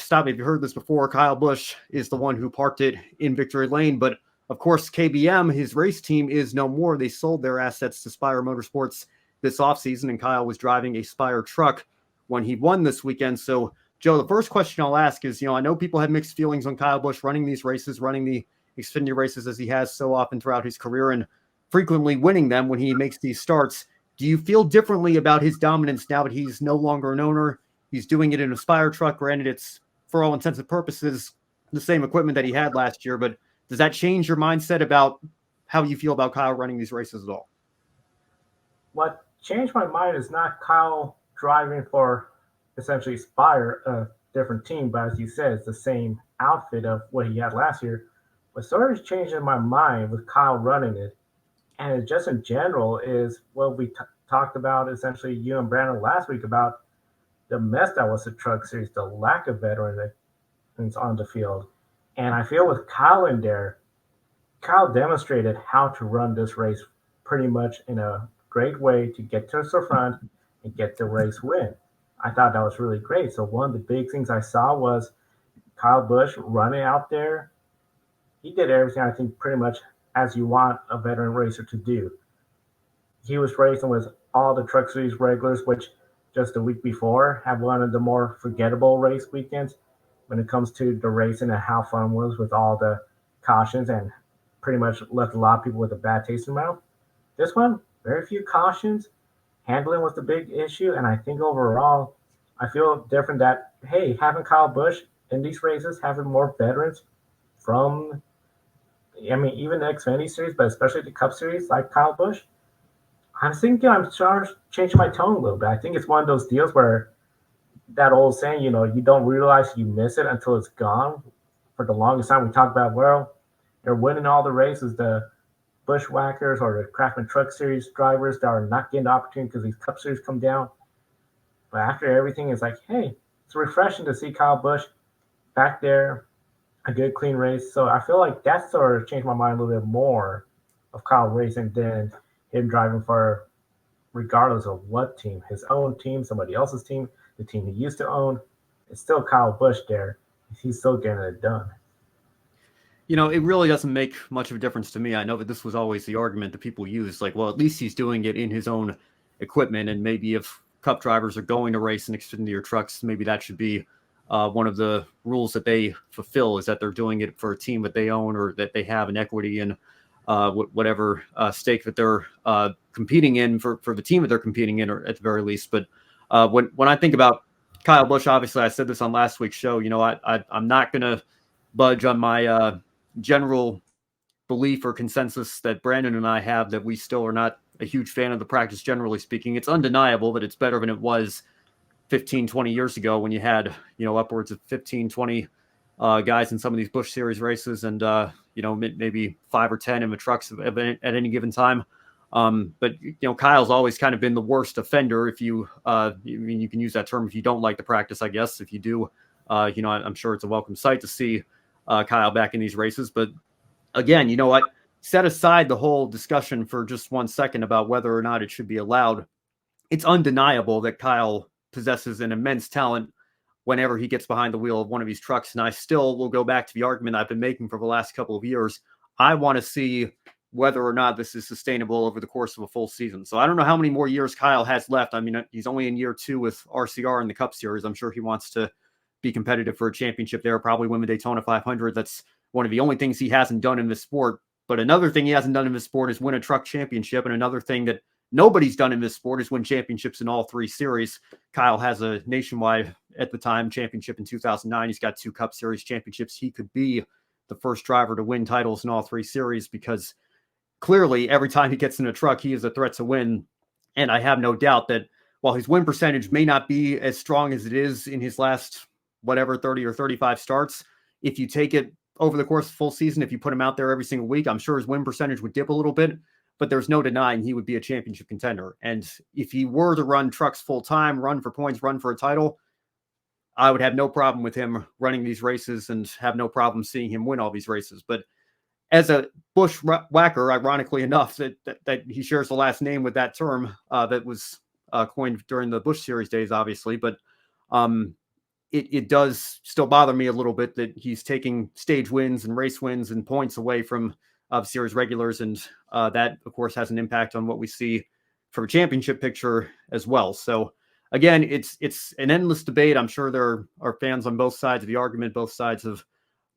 stop me if you heard this before, Kyle Busch is the one who parked it in victory lane. But of course, KBM, his race team, is no more. They sold their assets to Spire Motorsports this offseason, and Kyle was driving a Spire truck when he won this weekend. So, Joe, the first question I'll ask is, I know people have mixed feelings on Kyle Busch running these races, running the Xfinity races as he has so often throughout his career and frequently winning them when he makes these starts. Do you feel differently about his dominance now that he's no longer an owner? He's doing it in a Spire truck. Granted, it's, for all intents and purposes, the same equipment that he had last year, but does that change your mindset about how you feel about Kyle running these races at all? What changed my mind is not Kyle driving for essentially Spire, a different team, but as you said, it's the same outfit of what he had last year. What sort of changed in my mind with Kyle running it, and just in general, is what we talked about, essentially, you and Brandon last week, about the mess that was the Truck Series, the lack of veterans on the field. And I feel with Kyle in there, Kyle demonstrated how to run this race pretty much in a great way to get to the front and get the race win. I thought that was really great. So one of the big things I saw was Kyle Busch running out there. He did everything, I think, pretty much as you want a veteran racer to do. He was racing with all the Truck Series regulars, which just the week before have one of the more forgettable race weekends when it comes to the racing and how fun it was with all the cautions, and pretty much left a lot of people with a bad taste in their mouth. This one, very few cautions. Handling was the big issue, and I think overall, I feel different that, hey, having Kyle Busch in these races, having more veterans from, even the Xfinity Series, but especially the Cup Series, like Kyle Busch, I'm thinking I'm trying to change my tone a little bit. I think it's one of those deals where that old saying, you don't realize you miss it until it's gone. For the longest time, we talked about, well, they're winning all the races, the bushwhackers or the Craftsman Truck Series drivers that are not getting the opportunity because these Cup Series come down. But after everything, it's like, hey, it's refreshing to see Kyle Busch back there, a good, clean race. So I feel like that sort of changed my mind a little bit more of Kyle racing than him driving for, regardless of what team, his own team, somebody else's team, the team he used to own. It's still Kyle Busch there. He's still getting it done. It really doesn't make much of a difference to me. I know that this was always the argument that people use, like, well, at least he's doing it in his own equipment, and maybe if Cup drivers are going to race in Xfinity trucks, maybe that should be one of the rules that they fulfill, is that they're doing it for a team that they own or that they have an equity in, whatever stake that they're competing in for the team that they're competing in, or at the very least. But when I think about Kyle Busch, obviously I said this on last week's show, I'm not going to budge on my general belief or consensus that Brandon and I have, that we still are not a huge fan of the practice, generally speaking. It's undeniable that it's better than it was 15, 20 years ago when you had, upwards of 15, 20 guys in some of these Busch Series races, and, maybe 5 or 10 in the trucks at any given time. But Kyle's always kind of been the worst offender. If you can use that term if you don't like the practice, I guess. If you do, I'm sure it's a welcome sight to see Kyle back in these races. But again, set aside the whole discussion for just 1 second about whether or not it should be allowed. It's undeniable that Kyle possesses an immense talent whenever he gets behind the wheel of one of these trucks. And I still will go back to the argument I've been making for the last couple of years. I want to see whether or not this is sustainable over the course of a full season. So I don't know how many more years Kyle has left. I mean, he's only in year 2 with RCR in the Cup Series. I'm sure he wants to be competitive for a championship there, probably win the Daytona 500. That's one of the only things he hasn't done in this sport. But another thing he hasn't done in this sport is win a truck championship. And another thing that nobody's done in this sport is win championships in all 3 series. Kyle has a nationwide, at the time, championship in 2009. He's got 2 Cup Series championships. He could be the first driver to win titles in all 3 series, because clearly every time he gets in a truck, he is a threat to win. And I have no doubt that while his win percentage may not be as strong as it is in his last, 30 or 35 starts, if you take it over the course of the full season, if you put him out there every single week, I'm sure his win percentage would dip a little bit, but there's no denying he would be a championship contender. And if he were to run trucks full time, run for points, run for a title, I would have no problem with him running these races and have no problem seeing him win all these races. But as a bushwhacker, ironically enough, that he shares the last name with that term that was coined during the Busch Series days, obviously. But it does still bother me a little bit that he's taking stage wins and race wins and points away from series regulars. And that, of course, has an impact on what we see from a championship picture as well. So again, it's an endless debate. I'm sure there are fans on both sides of the argument, both sides of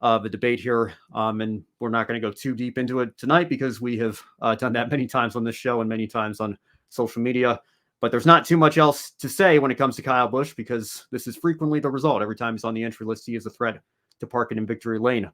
the debate here. And we're not going to go too deep into it tonight because we have done that many times on this show and many times on social media. But there's not too much else to say when it comes to Kyle Busch because this is frequently the result. Every time he's on the entry list, he is a threat to park it in victory lane.